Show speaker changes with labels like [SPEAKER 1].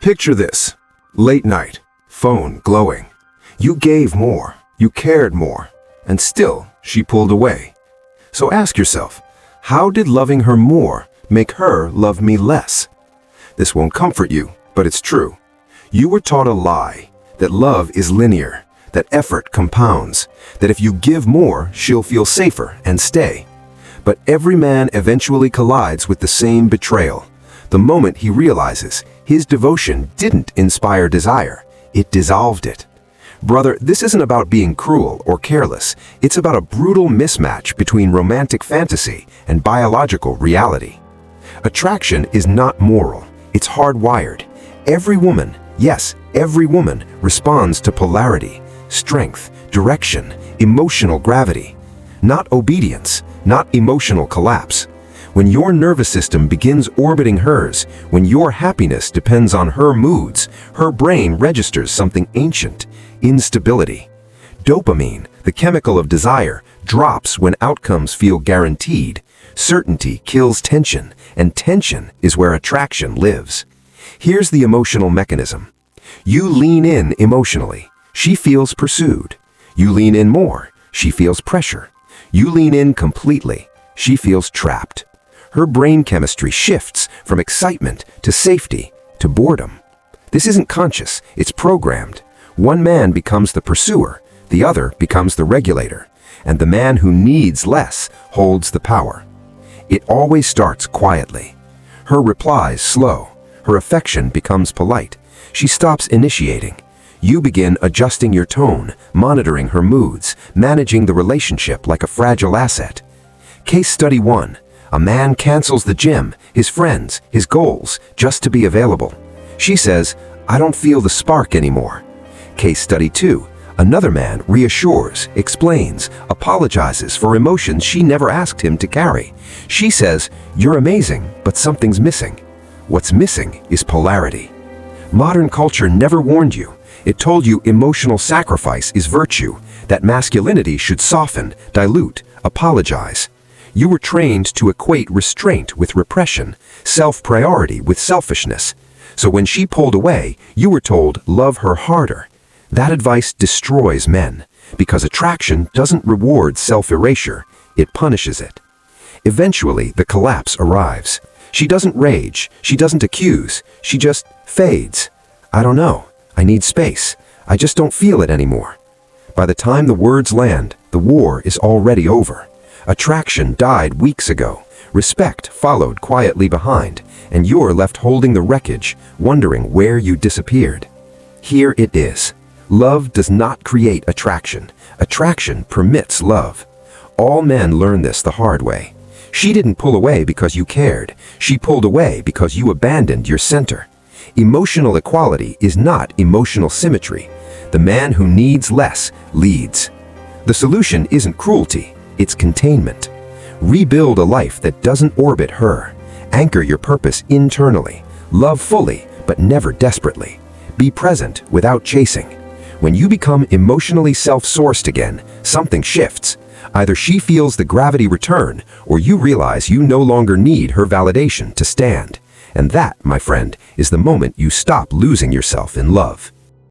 [SPEAKER 1] Picture this. Late night, phone glowing. You gave more, you cared more, and still she pulled away. So ask yourself, how did loving her more make her love me less? This won't comfort you, but it's true. You were taught a lie, that love is linear, that effort compounds, that if you give more, she'll feel safer and stay. But every man eventually collides with the same betrayal. The moment he realizes his devotion didn't inspire desire, it dissolved it. Brother, this isn't about being cruel or careless. It's about a brutal mismatch between romantic fantasy and biological reality. Attraction is not moral, it's hardwired. Every woman, yes, every woman responds to polarity, strength, direction, emotional gravity. Not obedience, not emotional collapse. When your nervous system begins orbiting hers, when your happiness depends on her moods, her brain registers something ancient: instability. Dopamine, the chemical of desire, drops when outcomes feel guaranteed. Certainty kills tension, and tension is where attraction lives. Here's the emotional mechanism. You lean in emotionally. She feels pursued. You lean in more. She feels pressure. You lean in completely. She feels trapped. Her brain chemistry shifts from excitement to safety to boredom. This isn't conscious, it's programmed. One man becomes the pursuer, the other becomes the regulator, and the man who needs less holds the power. It always starts quietly. Her replies slow. Her affection becomes polite. She stops initiating. You begin adjusting your tone, monitoring her moods, managing the relationship like a fragile asset. Case study 1. A man cancels the gym, his friends, his goals, just to be available. She says, "I don't feel the spark anymore." Case study 2. Another man reassures, explains, apologizes for emotions she never asked him to carry. She says, "You're amazing, but something's missing." What's missing is polarity. Modern culture never warned you. It told you emotional sacrifice is virtue, that masculinity should soften, dilute, apologize. You were trained to equate restraint with repression, self-priority with selfishness. So when she pulled away, you were told, love her harder. That advice destroys men, because attraction doesn't reward self-erasure, it punishes it. Eventually, the collapse arrives. She doesn't rage, she doesn't accuse, she just fades. "I don't know, I need space, I just don't feel it anymore." By the time the words land, the war is already over. Attraction died weeks ago, respect followed quietly behind, and you're left holding the wreckage, wondering where you disappeared. Here it is. Love does not create attraction. Attraction permits love. All men learn this the hard way. She didn't pull away because you cared. She pulled away because you abandoned your center. Emotional equality is not emotional symmetry. The man who needs less leads. The solution isn't cruelty. It's containment. Rebuild a life that doesn't orbit her. Anchor your purpose internally. Love fully, but never desperately. Be present without chasing. When you become emotionally self-sourced again, something shifts. Either she feels the gravity return, or you realize you no longer need her validation to stand. And that, my friend, is the moment you stop losing yourself in love.